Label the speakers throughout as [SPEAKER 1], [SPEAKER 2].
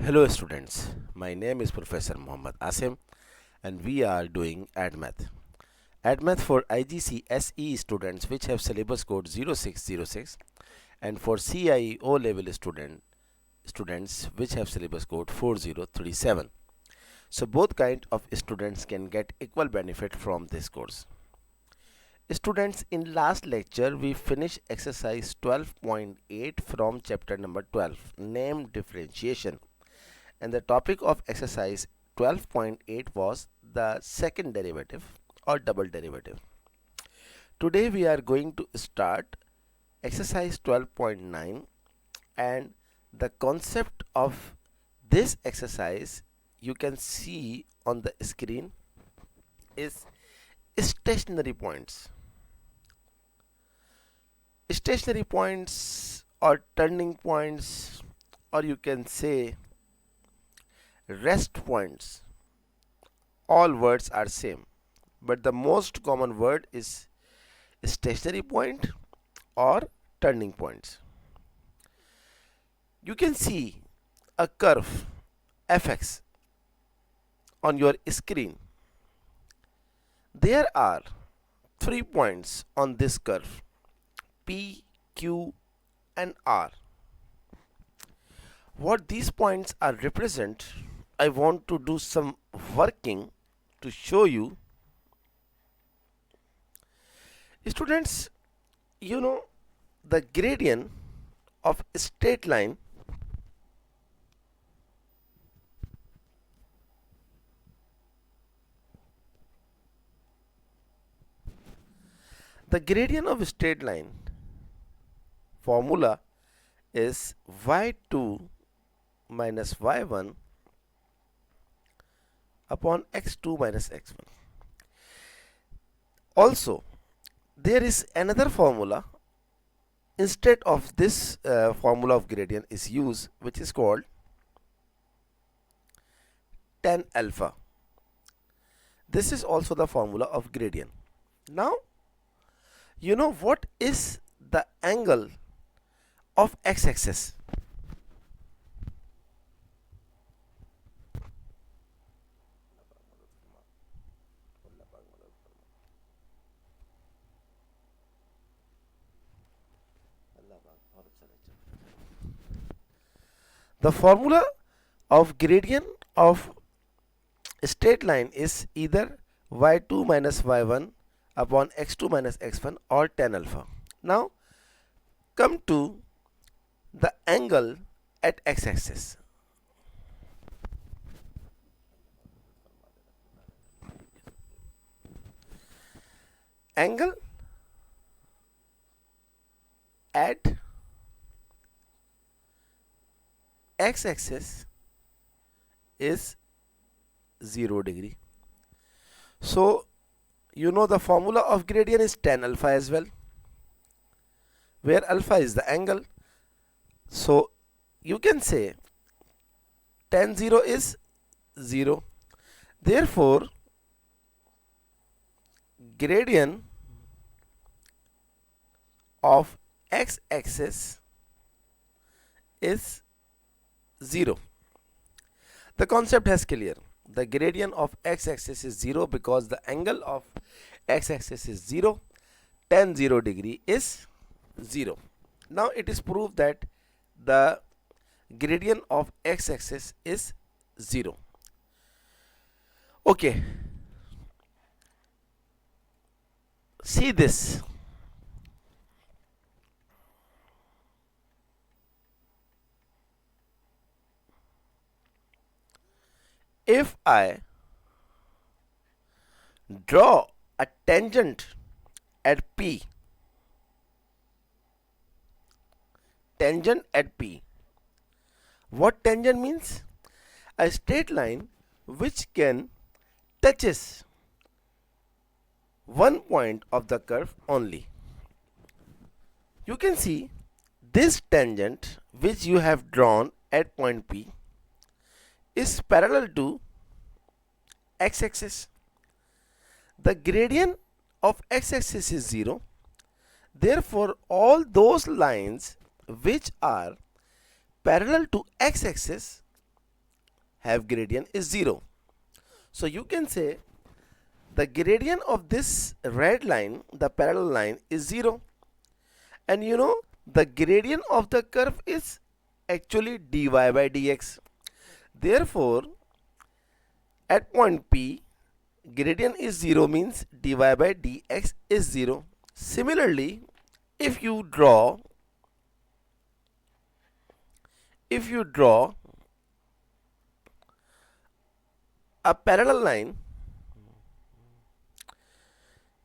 [SPEAKER 1] Hello students, my name is Professor Muhammad Asim and we are doing AdMath. AdMath for IGCSE students which have syllabus code 0606 and for CIE O level students which have syllabus code 4037. So both kind of students can get equal benefit from this course. Students, in last lecture we finished exercise 12.8 from chapter number 12 named differentiation, and the topic of exercise 12.8 was the second derivative or double derivative. Today we are going to start exercise 12.9, and the concept of this exercise you can see on the screen is stationary points. Stationary points or turning points, or you can say rest points. All words are same, but the most common word is stationary point or turning points. You can see a curve fx on your screen. There are 3 points on this curve: P, Q and R. What these points are represent, I want to do some working to show you. Students, you know the gradient of a straight line of a straight line formula is y2 minus y1 upon x2 minus x1. Also, there is another formula instead of this formula of gradient is used, which is called tan alpha. This is also the formula of gradient. Now, you know what is the angle of x-axis? The formula of gradient of straight line is either y2 minus y1 upon x2 minus x1 or tan alpha. Now come to the angle at x-axis. Angle at x-axis is 0 degree. So you know the formula of gradient is tan alpha as well, where alpha is the angle. So you can say tan 0 is 0. Therefore, gradient of x-axis is 0. The concept has clear. The gradient of x-axis is 0 because the angle of x-axis is 0. Tan 0 degree is 0. Now it is proved that the gradient of x-axis is 0. Okay. See this. If I draw a tangent at P, what tangent means? A straight line which can touches one point of the curve only. You can see this tangent which you have drawn at point P is parallel to x-axis. The gradient of x-axis is 0. Therefore, all those lines which are parallel to x-axis have gradient is 0. So you can say the gradient of this red line, the parallel line, is 0. And you know, the gradient of the curve is actually dy by dx. Therefore, at point P, gradient is 0 means dy by dx is 0. Similarly, if you draw a parallel line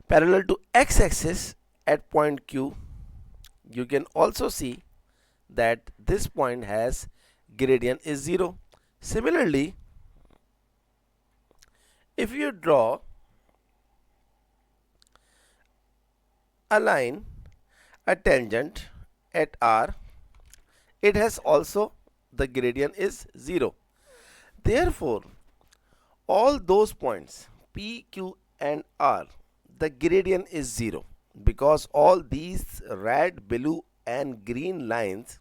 [SPEAKER 1] parallel to x-axis at point Q, you can also see that this point has gradient is 0. Similarly, if you draw a line, a tangent at R, it has also the gradient is 0. Therefore, all those points P, Q and R, the gradient is 0 because all these red, blue and green lines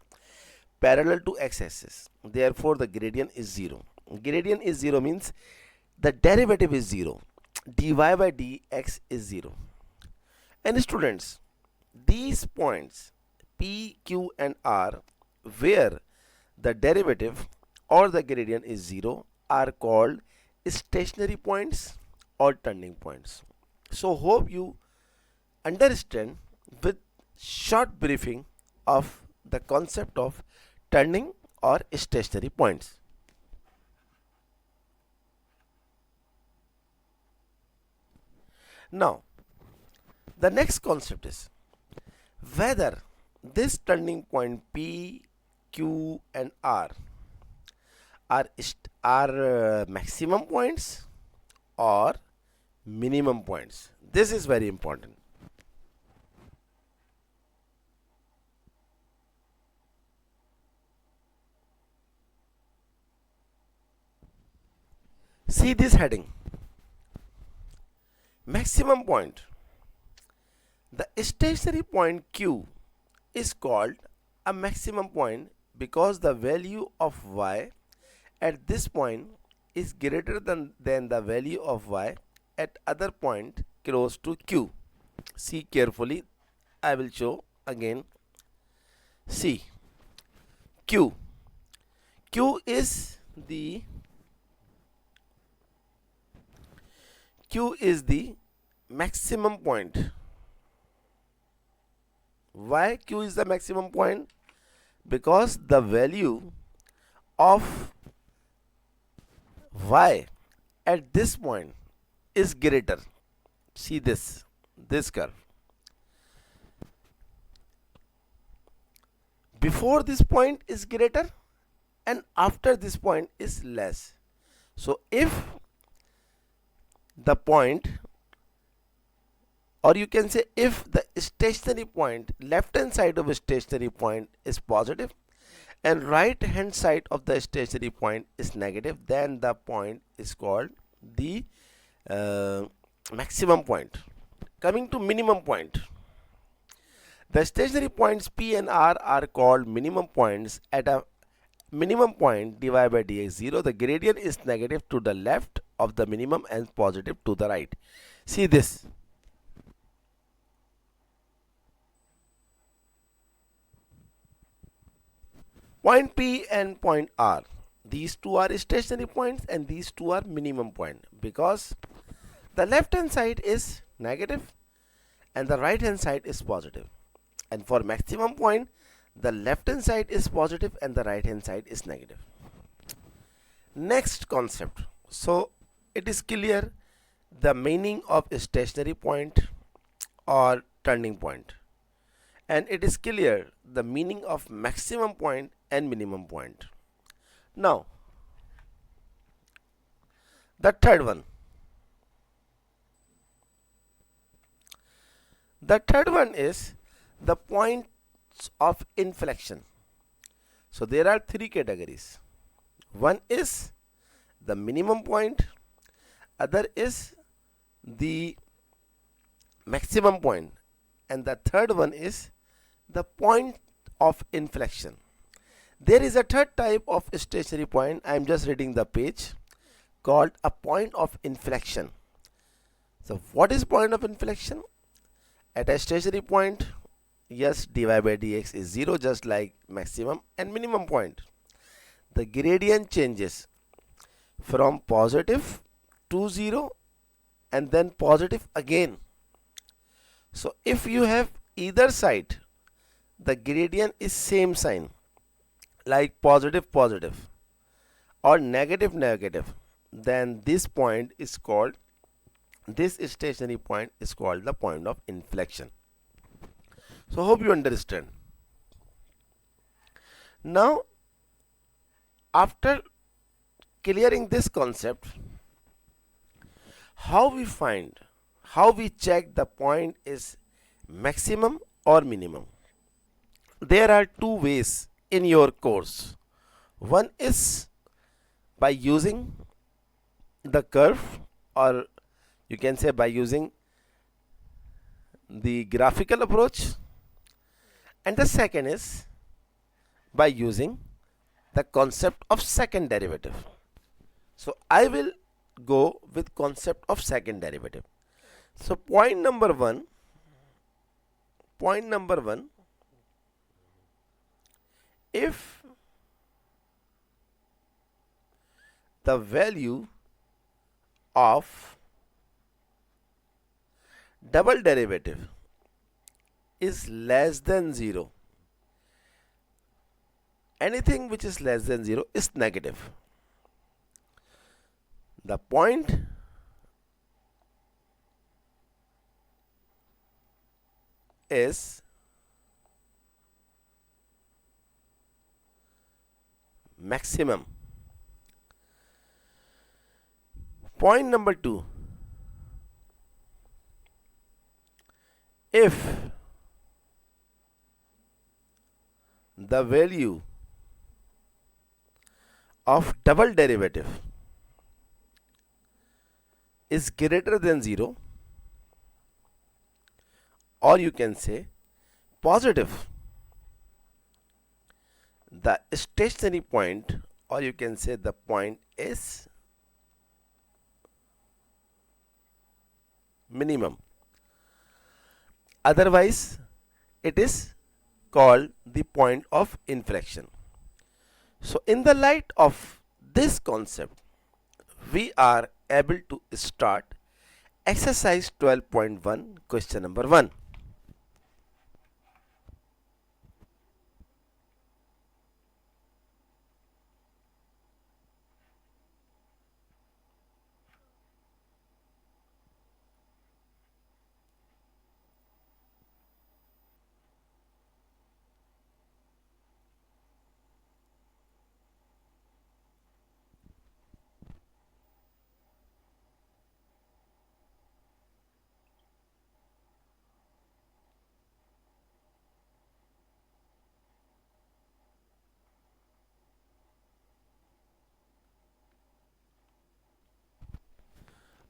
[SPEAKER 1] parallel to x-axis. Therefore, the gradient is 0. Gradient is 0 means the derivative is 0. dy by dx is 0. And students, these points P, Q and R where the derivative or the gradient is 0 are called stationary points or turning points. So hope you understand with short briefing of the concept of turning or stationary points. Now, the next concept is whether this turning point P, Q and R are maximum points or minimum points. This is very important. See this heading, maximum point. The stationary point Q is called a maximum point because the value of y at this point is greater than the value of y at other point close to Q. See carefully, I will show again. See, Q. Q is the maximum point. Why Q is the maximum point? Because the value of y at this point is greater. See this curve. Before this point is greater and after this point is less. So if the point, or you can say if the stationary point, left hand side of a stationary point is positive and right hand side of the stationary point is negative, then the point is called the maximum point. Coming to minimum point, the stationary points P and R are called minimum points. At a minimum point dy by dx 0, the gradient is negative to the left of the minimum and positive to the right. See this. Point P and point R, these two are stationary points and these two are minimum point because the left hand side is negative and the right hand side is positive. And for maximum point, the left hand side is positive and the right hand side is negative. Next concept. So it is clear the meaning of stationary point or turning point, and it is clear the meaning of maximum point and minimum point. Now the third one. The third one is the points of inflection. So there are three categories. One is the minimum point, other is the maximum point, and the third one is the point of inflection. There is a third type of stationary point, I am just reading the page, called a point of inflection. So what is point of inflection? At a stationary point, yes, dy by dx is 0, just like maximum and minimum point. The gradient changes from positive to 0 and then positive again. So if you have either side, the gradient is same sign, like positive positive or negative negative, then this stationary point is called the point of inflection. So hope you understand. Now, after clearing this concept, how we check the point is maximum or minimum? There are two ways in your course. One is by using the curve, or you can say by using the graphical approach, and the second is by using the concept of second derivative. So I will go with concept of second derivative. So point number one, if the value of double derivative is less than 0, anything which is less than 0 is negative. The point is maximum. Point number two, if the value of double derivative is greater than 0, or you can say positive, the stationary point, or you can say the point is minimum. Otherwise, it is called the point of inflection. So in the light of this concept, we are able to start exercise 12.1, question number 1.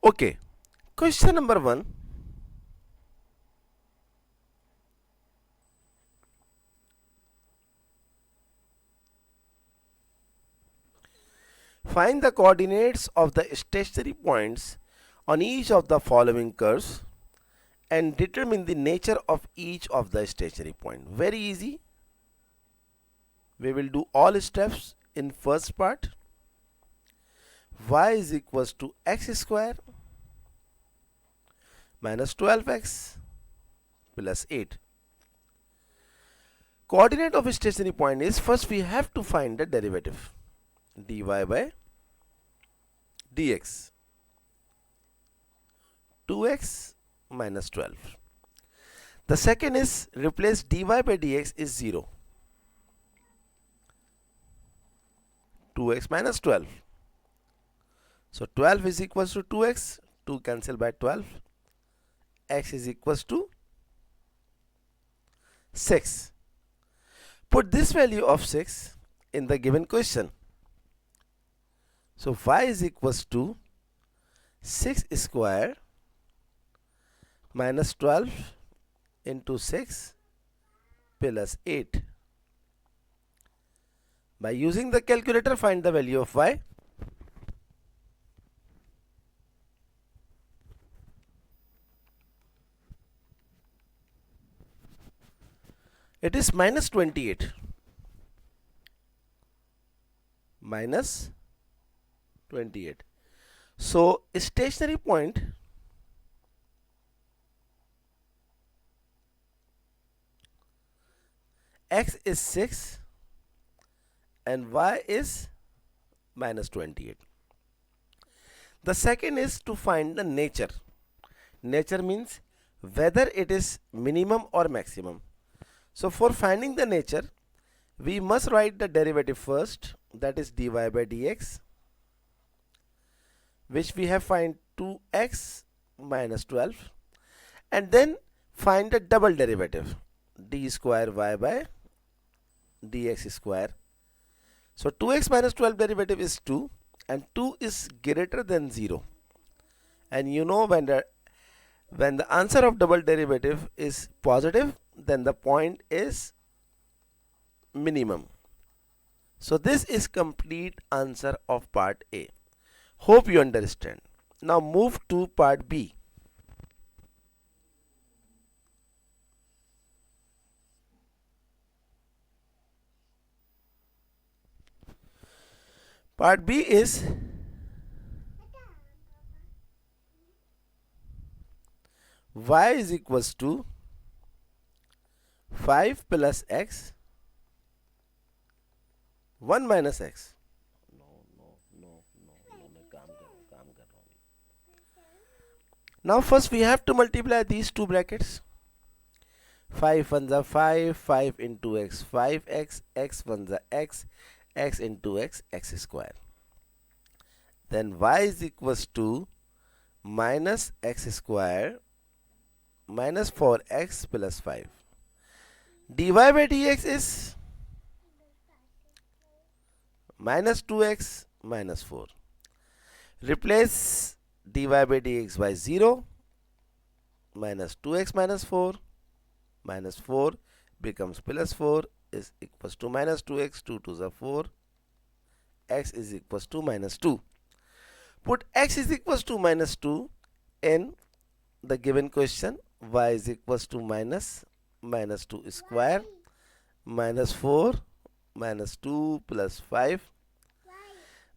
[SPEAKER 1] Okay, question number 1. Find the coordinates of the stationary points on each of the following curves and determine the nature of each of the stationary point. Very easy. We will do all steps in first part. Y is equals to x square minus 12x plus 8. Coordinate of a stationary point is, first we have to find the derivative, dy by dx, 2x minus 12. The second is, replace dy by dx is 0, 2x minus 12. So 12 is equals to 2x, 2 cancel by 12, x is equals to 6. Put this value of 6 in the given question. So y is equals to 6 square minus 12 into 6 plus 8. By using the calculator, find the value of y. It is minus 28. Minus 28. So stationary point x is 6 and y is minus 28. The second is to find the nature. Nature means whether it is minimum or maximum. So for finding the nature, we must write the derivative first, that is dy by dx, which we have find 2x minus 12, and then find the double derivative, d square y by dx square. So 2x minus 12 derivative is 2 and 2 is greater than 0. And you know when the answer of double derivative is positive, then the point is minimum. So this is complete answer of part A. Hope you understand. Now move to part B. Part B is y is equals to 5 plus x 1 minus x. Now first we have to multiply these two brackets. 5 ones are 5, 5 into x 5x, x ones are x into x square. Then y is equals to minus x square minus 4x plus 5. dy by dx is minus 2x minus 4. Replace dy by dx by 0. Minus 2x minus 4. Minus 4 becomes plus 4 is equals to minus 2x. 2 to the 4. X is equals to minus 2. Put x is equals to minus 2 in the given question. Y is equals to minus 2 square minus 4 minus 2 plus 5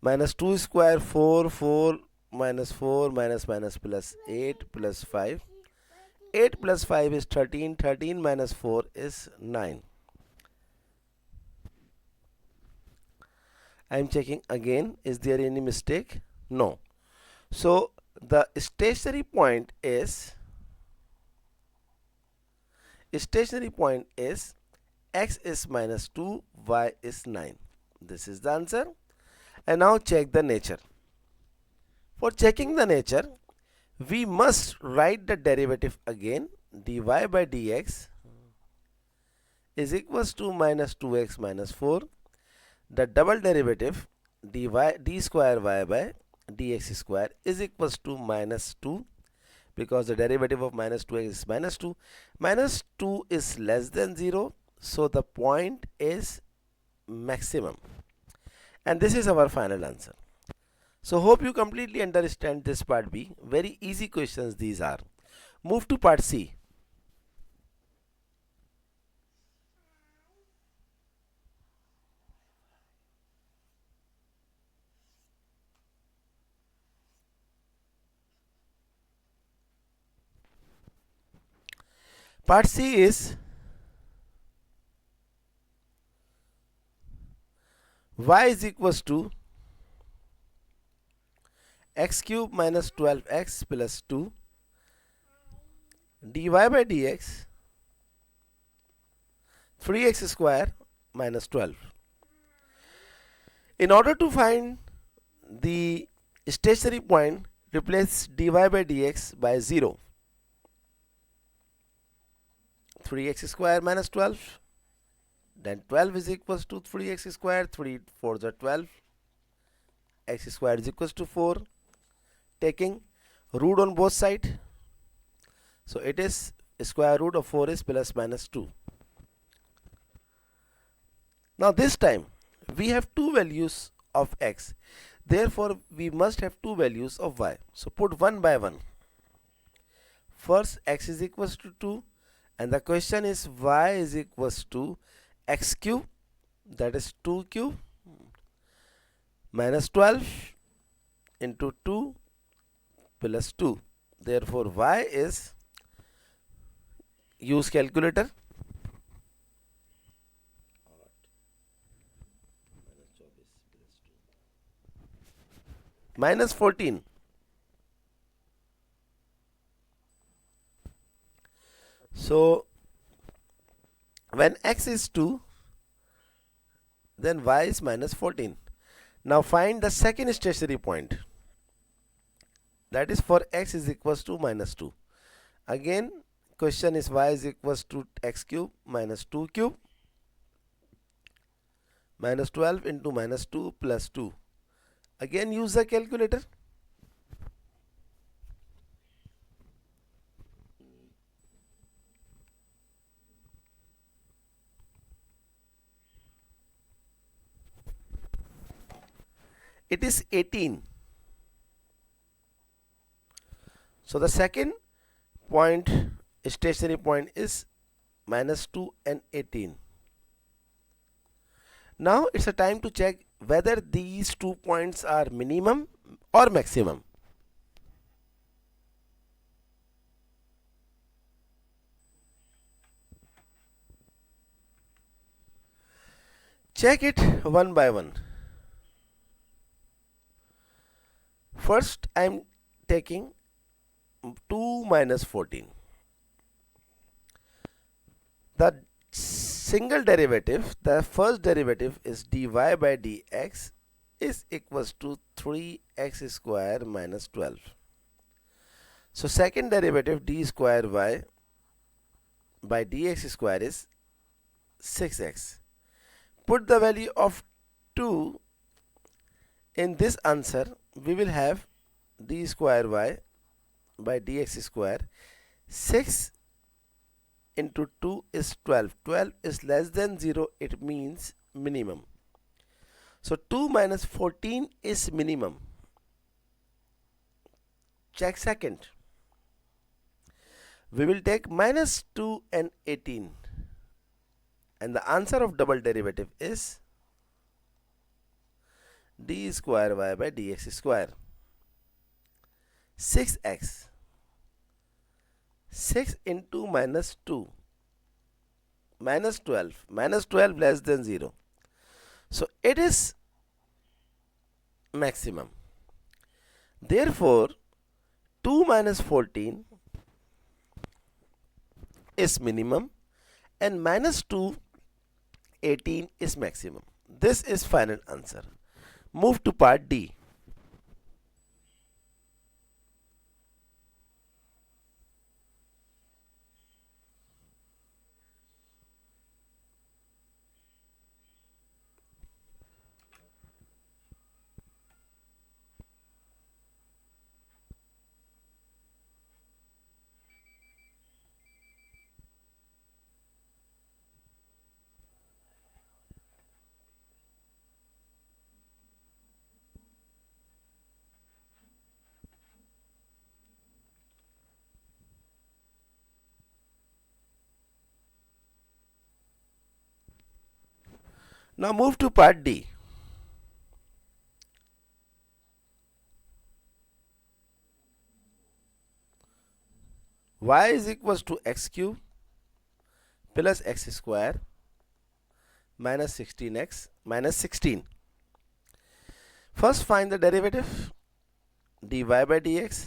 [SPEAKER 1] minus 2 square 4 minus 4 minus plus 8 plus 5. 8 plus 5 is 13. 13 minus 4 is 9. I am checking again. Is there any mistake? No. So the stationary point is x is minus 2, y is 9. This is the answer. And now check the nature. For checking the nature, we must write the derivative again. Dy by dx is equals to minus 2x minus 4. The double derivative d square y by dx square is equals to minus 2, because the derivative of minus 2x is minus 2. Minus 2 is less than 0, so the point is maximum. And this is our final answer. So hope you completely understand this part B. Very easy questions these are. Move to part C. Part C is y is equals to x cube minus 12x plus 2 dy by dx 3x square minus 12. In order to find the stationary point, replace dy by dx by 0. 3x square minus 12. Then 12 is equals to 3x square. 3 4s are 12. X square is equals to 4. Taking root on both sides. So it is square root of 4 is plus minus 2. Now this time we have two values of x, therefore we must have two values of y. So put one by one. First x is equals to 2, and the question is y is equals to x cube, that is 2 cube minus 12 into 2 plus 2. Therefore y is, use calculator, minus 14. So when x is 2, then y is minus 14. Now find the second stationary point, that is for x is equals to minus 2. Again question is y is equals to x cube minus 2 cube minus 12 into minus 2 plus 2. Again use the calculator. It is 18. So the second point, stationary point, is minus 2 and 18. Now it's a time to check whether these 2 points are minimum or maximum. Check it one by one. First I am taking 2 minus 14. The single derivative, the first derivative is dy by dx is equals to 3x square minus 12. So second derivative d square y by dx square is 6x. Put the value of 2 in this answer. We will have d square y by dx square. 6 into 2 is 12. 12 is less than 0. It means minimum. So 2 minus 14 is minimum. Check second. We will take minus 2 and 18. And the answer of double derivative is d square y by dx square. 6x. 6 into minus 2. Minus 12. Minus 12 less than 0. So it is maximum. Therefore 2 minus 14 is minimum and minus 2 18 is maximum. This is final answer. Move to part D. Now move to part D. Y is equals to x cube plus x square minus 16x minus 16. First find the derivative, dy by dx,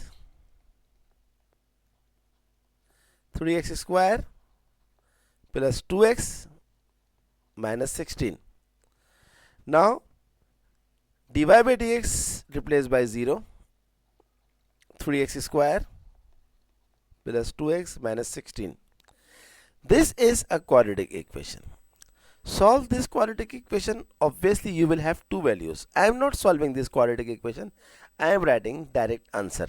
[SPEAKER 1] 3x square plus 2x minus 16. Now dy by dx replaced by 0, 3x square plus 2x minus 16. This is a quadratic equation. Solve this quadratic equation. Obviously you will have two values. I am not solving this quadratic equation. I am writing direct answer.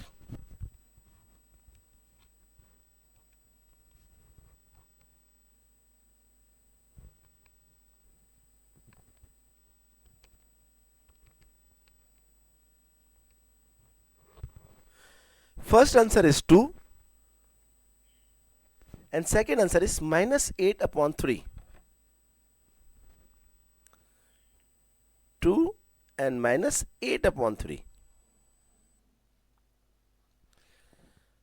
[SPEAKER 1] first answer is 2 and second answer is minus 8 upon 3. 2 and minus 8 upon 3.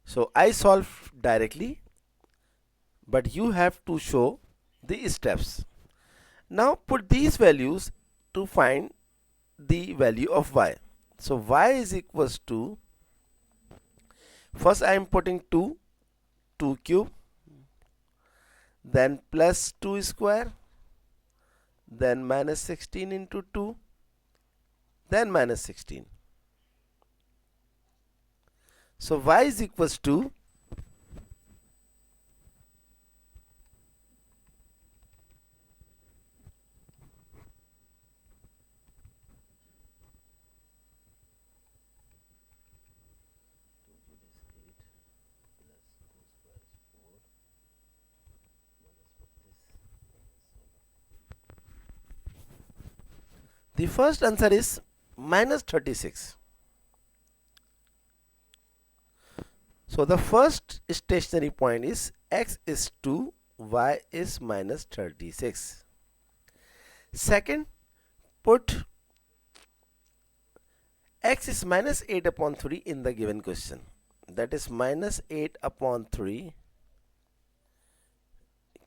[SPEAKER 1] So I solve directly, but you have to show the steps. Now put these values to find the value of y. So y is equals to, first I am putting 2 cube, then plus 2 square, then minus 16 into 2, then minus 16. So y is equals to the first answer is minus 36. So the first stationary point is x is 2, y is minus 36. Second, put x is minus 8 upon 3 in the given question. That is minus 8 upon 3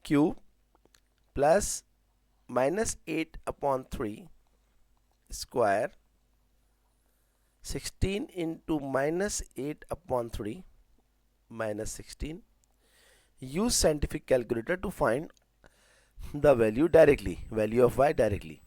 [SPEAKER 1] cube plus minus 8 upon 3 square, 16 into minus 8 upon 3 minus 16. Use scientific calculator to find the value directly, value of y directly.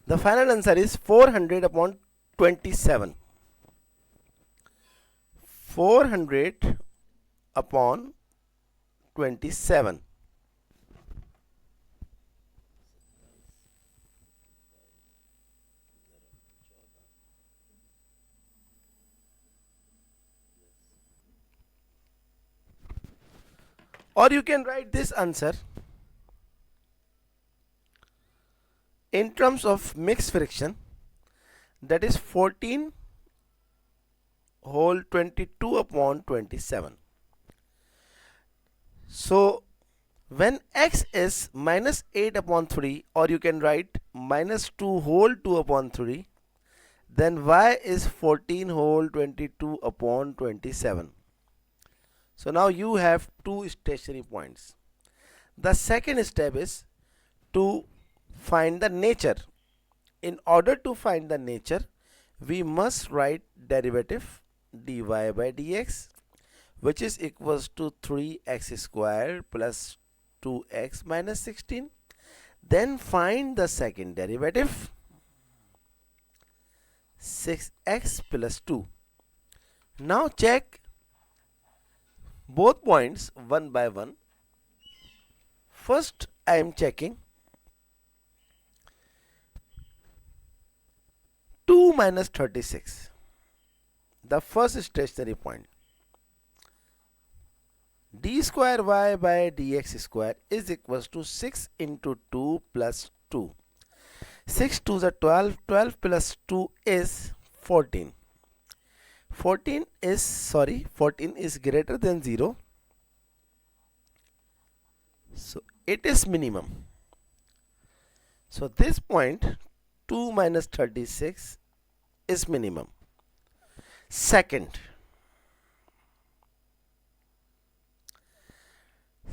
[SPEAKER 1] The final answer is 400 upon 27. 400 upon 27. Or you can write this answer in terms of mixed fraction, that is 14 whole 22 upon 27. So when x is minus 8 upon 3, or you can write minus 2 whole 2 upon 3, then y is 14 whole 22 upon 27. So now you have two stationary points. The second step is to find the nature. In order to find the nature, we must write derivative dy by dx, which is equals to 3x square plus 2x minus 16. Then find the second derivative, 6x plus 2. Now check both points one by one. First I am checking 2 minus 36, the first stationary point. D square y by dx square is equals to 6 into 2 plus 2. 6 2s are 12, 12 plus 2 is 14. 14 is greater than 0. So it is minimum. So this point 2 minus 36 is minimum. Second,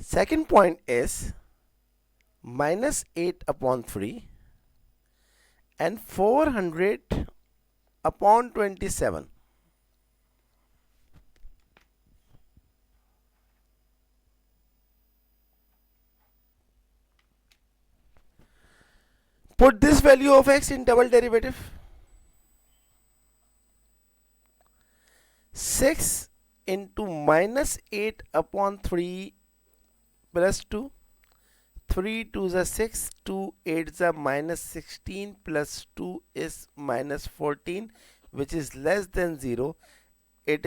[SPEAKER 1] Second point is minus 8 upon 3 and 400 upon 27. Put this value of x in double derivative. 6 into minus 8 upon 3 plus 2. 3 2 is 6, 2 8 is minus 16 plus 2 is minus 14, which is less than 0. It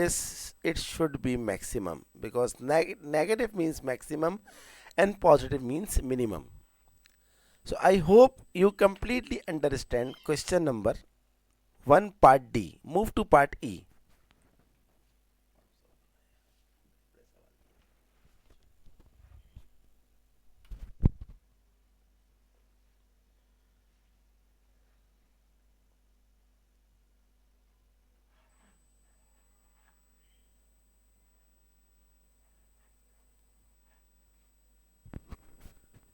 [SPEAKER 1] should be maximum, because negative means maximum and positive means minimum. So I hope you completely understand question number 1 part D. Move to part E.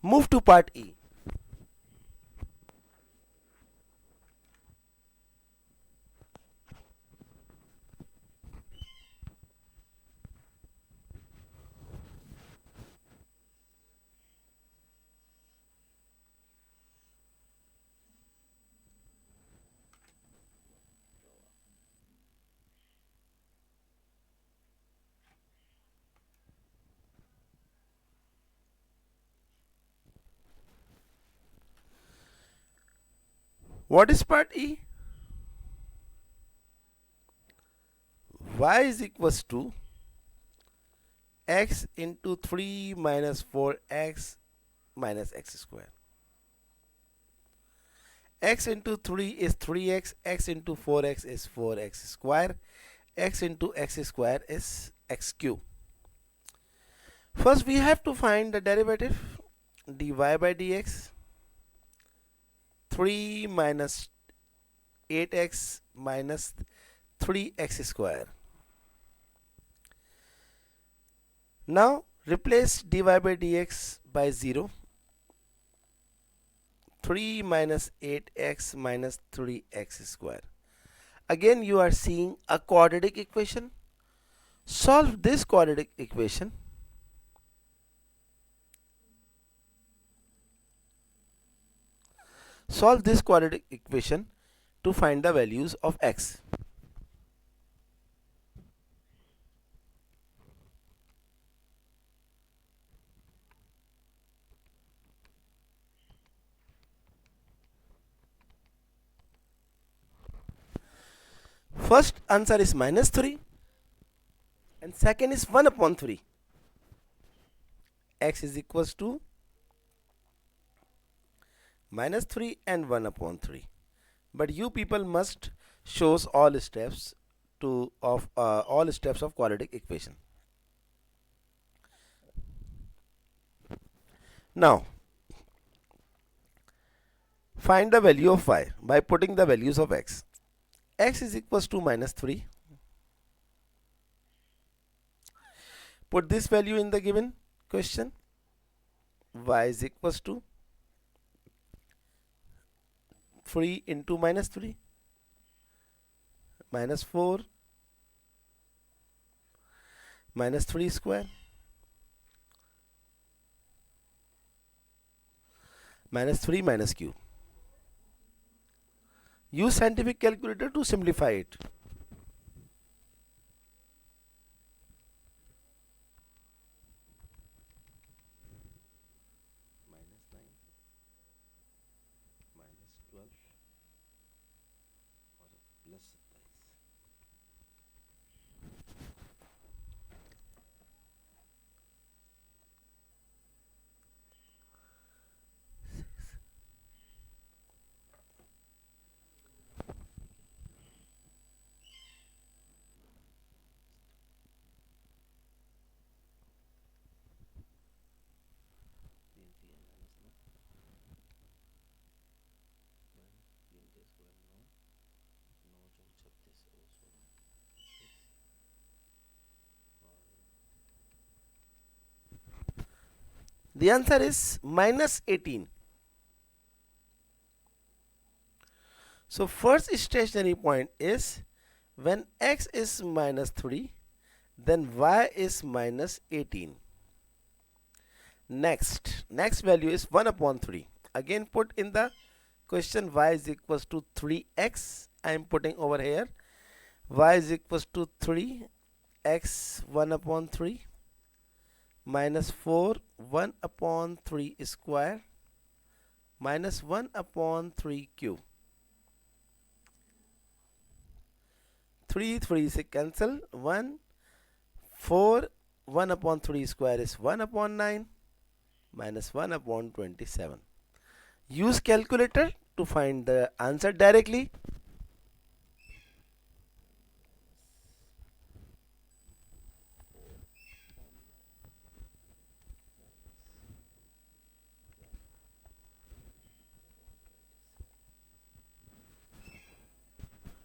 [SPEAKER 1] Move to part E. What is part E? Y is equals to x into 3 minus 4x minus x square. X into 3 is 3x, x into 4x is 4x square, x into x square is x cube. First we have to find the derivative. Dy by dx, 3 minus 8x minus 3x square. Now replace dy by dx by 0. 3 minus 8x minus 3x square. Again you are seeing a quadratic equation. Solve this quadratic equation. Solve this quadratic equation to find the values of x. First answer is minus 3 and second is 1 upon 3. X is equals to minus 3 and 1 upon 3. But you people must shows all steps of quadratic equation. Now find the value of y by putting the values of x. X is equals to minus 3. Put this value in the given question. Y is equals to 3 into minus 3 minus 4 minus 3 square minus 3 minus q. Use scientific calculator to simplify it. Minus 9 minus 12 और plus 27. The answer is minus 18. So first stationary point is when x is minus 3, then y is minus 18. Next value is 1 upon 3. Again put in the question y is equals to 3x. I am putting over here y is equals to 3x 1 upon 3 minus 4 1 upon 3 square minus 1 upon 3 cube. 3 3 is cancel. 1 4 1 upon 3 square is 1 upon 9 minus 1 upon 27. Use calculator to find the answer directly.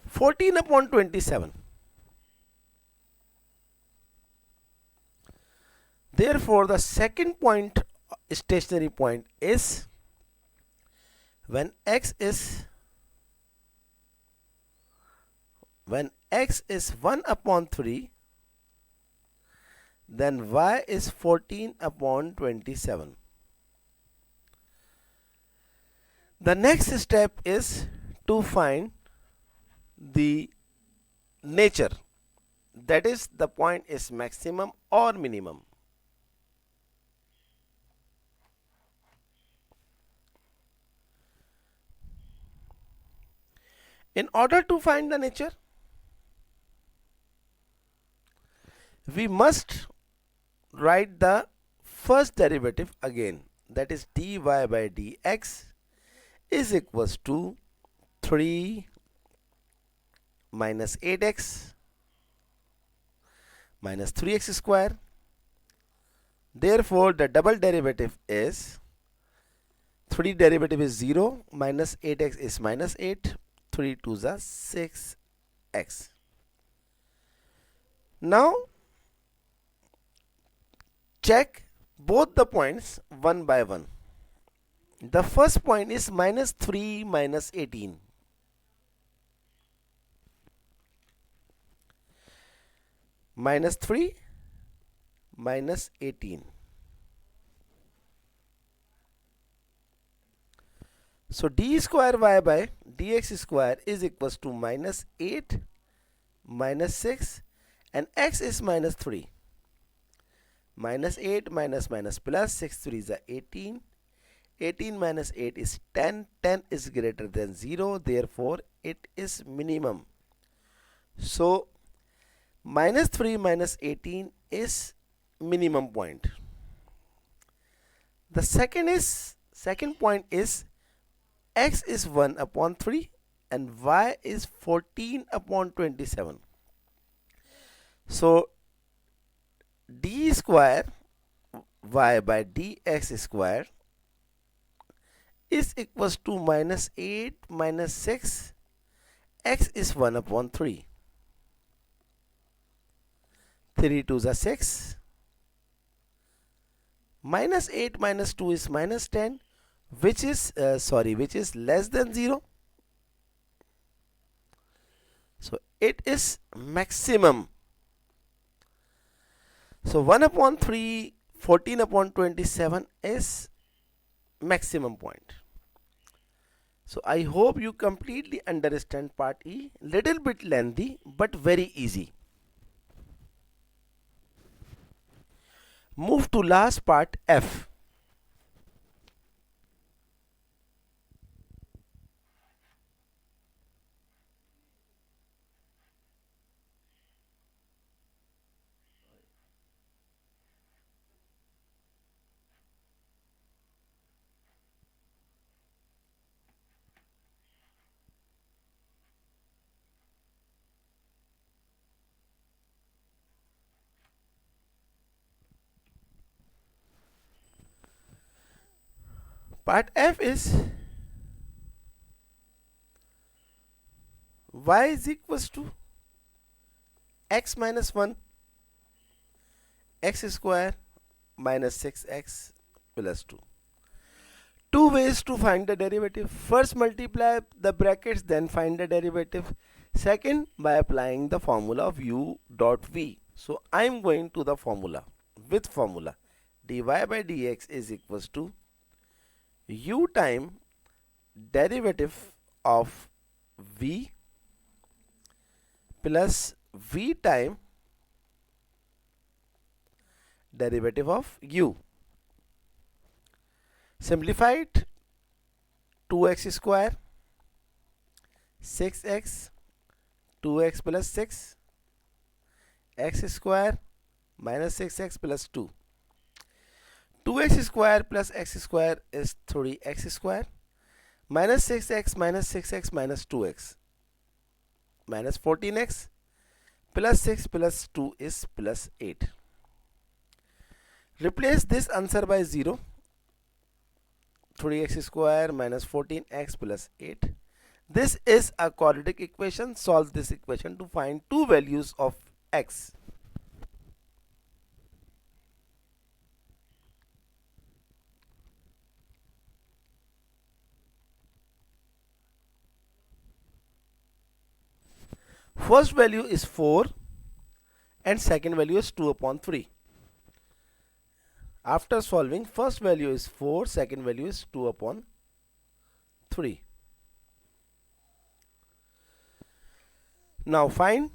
[SPEAKER 1] 14 upon 27. Therefore, the second point, stationary point, is when x is 1 upon 3, then y is 14 upon 27. The next step is to find the nature, that is the point is maximum or minimum. In order to find the nature, we must write the first derivative again, that is dy by dx is equals to 3 minus 8x minus 3x square. Therefore, the double derivative is 3 derivative is 0 minus 8x is minus 8, 3 to the 6x. Now check both the points one by one. The first point is minus 3 minus 18. Minus 3 minus 18. So d square y by dx square is equals to minus 8 minus 6 and x is minus 3. Minus 8 minus minus plus 6 3 is 18. 18 minus 8 is 10. 10 is greater than 0. Therefore, it is minimum. So, minus 3 minus 18 is minimum point. The second point is x is 1 upon 3 and y is 14 upon 27. So, d square y by dx square is equals to minus 8 minus 6. X is 1 upon 3. 3 to the 6. Minus 8 minus 2 is minus 10, which is less than 0. So it is maximum. So 1 upon 3, 14 upon 27 is maximum point. So I hope you completely understand part E. Little bit lengthy but very easy. Move to last part F. Part F is y is equals to x minus 1 x square minus 6x plus 2. Two ways to find the derivative. First, multiply the brackets, then find the derivative. Second, by applying the formula of u dot v. So I am going to the formula. With formula, dy by dx is equals to u time derivative of v plus v time derivative of u. Simplify it. 2x square 6x 2x plus 6 x square minus 6x plus 2. 2x square plus x square is 3x square minus 6x minus 2x minus 14x plus 6 plus 2 is plus 8. Replace this answer by 0. 3x square minus 14x plus 8. This is a quadratic equation. Solve this equation to find two values of x. First value is 4 and second value is 2 upon 3. After solving, first value is 4, second value is 2 upon 3. Now find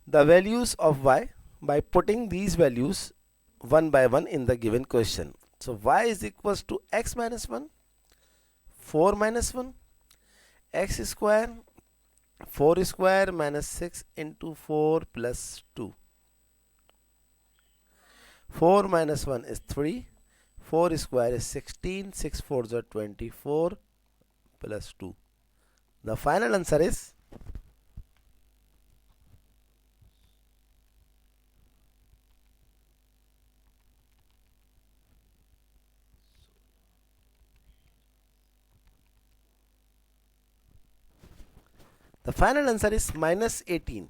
[SPEAKER 1] the values of y by putting these values one by one in the given question. So y is equals to x minus 1, 4 minus 1, x square, 4 square minus 6 into 4 plus 2. 4 minus 1 is 3, 4 square is 16, 6 4s are 24 plus 2. The final answer is minus 18.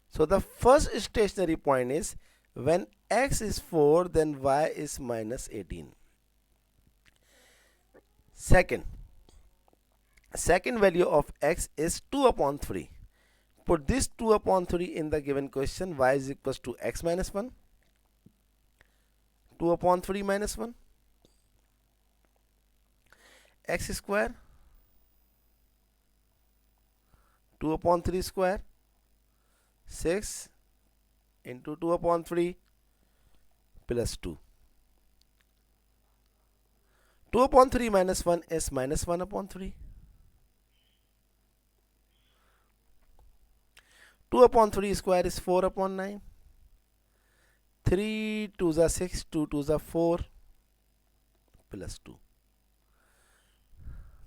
[SPEAKER 1] So the first stationary point is when x is 4, then y is minus 18. Second value of x is 2 upon 3. Put this 2 upon 3 in the given question. Y is equals to x minus 1, 2 upon 3 minus 1, x square, 2 upon 3 square, 6 into 2 upon 3 plus 2. 2 upon 3 minus 1 is minus 1 upon 3. 2 upon 3 square is 4 upon 9. 3 2s are 6, 2 2s are 4 plus 2.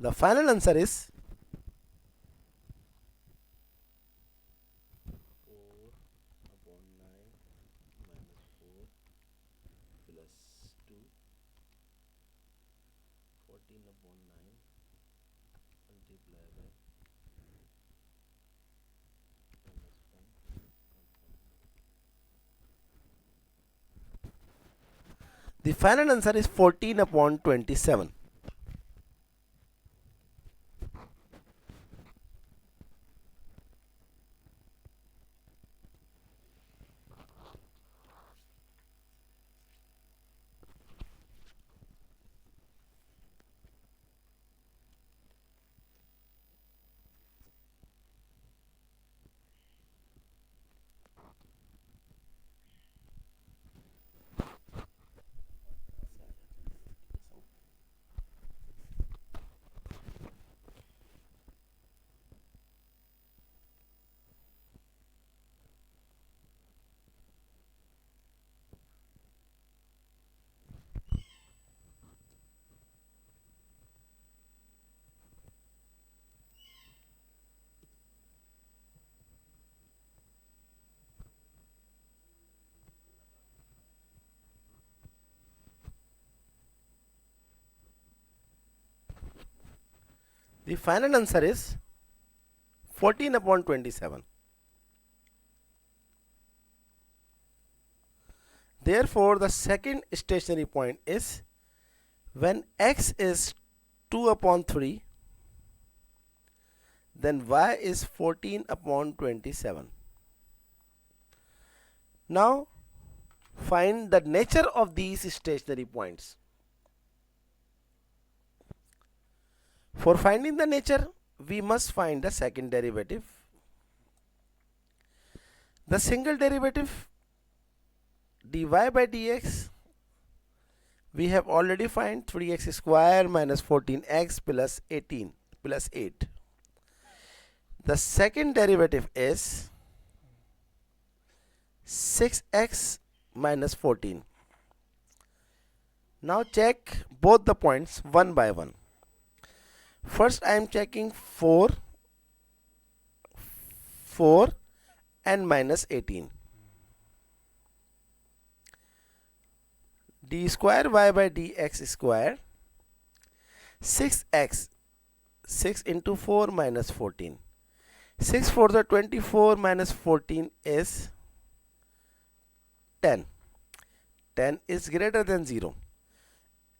[SPEAKER 1] The final answer is 4 upon 9 minus 4 plus 2, 14 upon 9 multiplied by minus 1 upon 9. The final answer is 14 upon 27. The final answer is 14 upon 27. Therefore, the second stationary point is when x is 2 upon 3, then y is 14 upon 27. Now, find the nature of these stationary points. For finding the nature, we must find the second derivative. The single derivative dy by dx, we have already found 3x square minus 14x plus 18 plus 8. The second derivative is 6x minus 14. Now check both the points one by one. First I am checking 4 and minus 18. D square y by dx square, 6x, 6 into 4 minus 14. 6 for the 24 minus 14 is 10. 10 is greater than 0.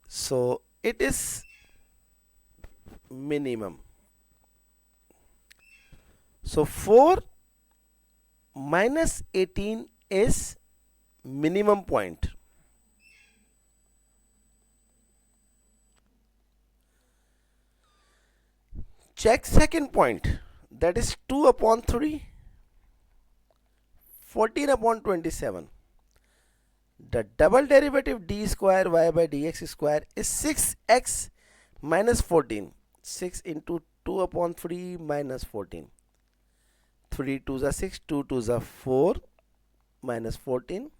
[SPEAKER 1] So it is minimum. So 4 minus 18 is minimum point. Check second point, that is 2 upon 3, 14 upon 27. The double derivative d square y by dx square is 6x minus 14. 6 into 2 upon 3 minus 14. 3 2s are 6, 2 2s are 4 minus 14.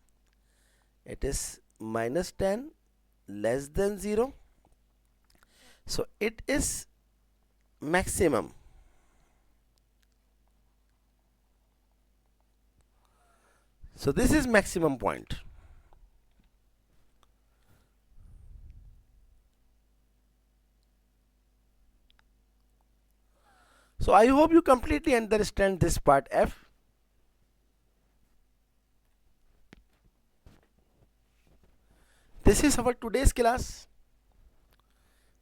[SPEAKER 1] It is minus 10 less than 0. So it is maximum. So this is maximum point. So I hope you completely understand this part F. This is our today's class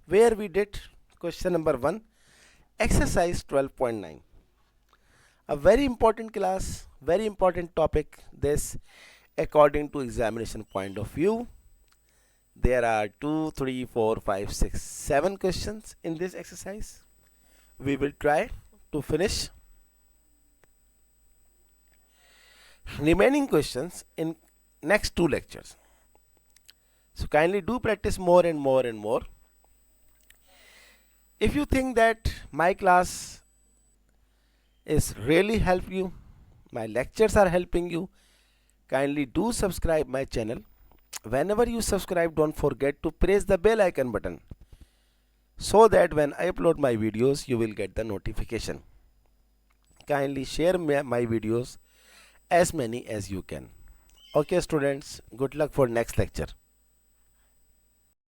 [SPEAKER 1] where we did question number 1, exercise 12.9. A very important class, very important topic this according to examination point of view. There are 2, 3, 4, 5, 6, 7 questions in this exercise. We will try to finish remaining questions in next 2 lectures. So kindly do practice more and more and more. If you think that my class is really help you, my lectures are helping you, kindly do subscribe my channel. Whenever you subscribe, don't forget to press the bell icon button so that when I upload my videos, you will get the notification. Kindly share my videos as many as you can. Okay students, good luck for next lecture.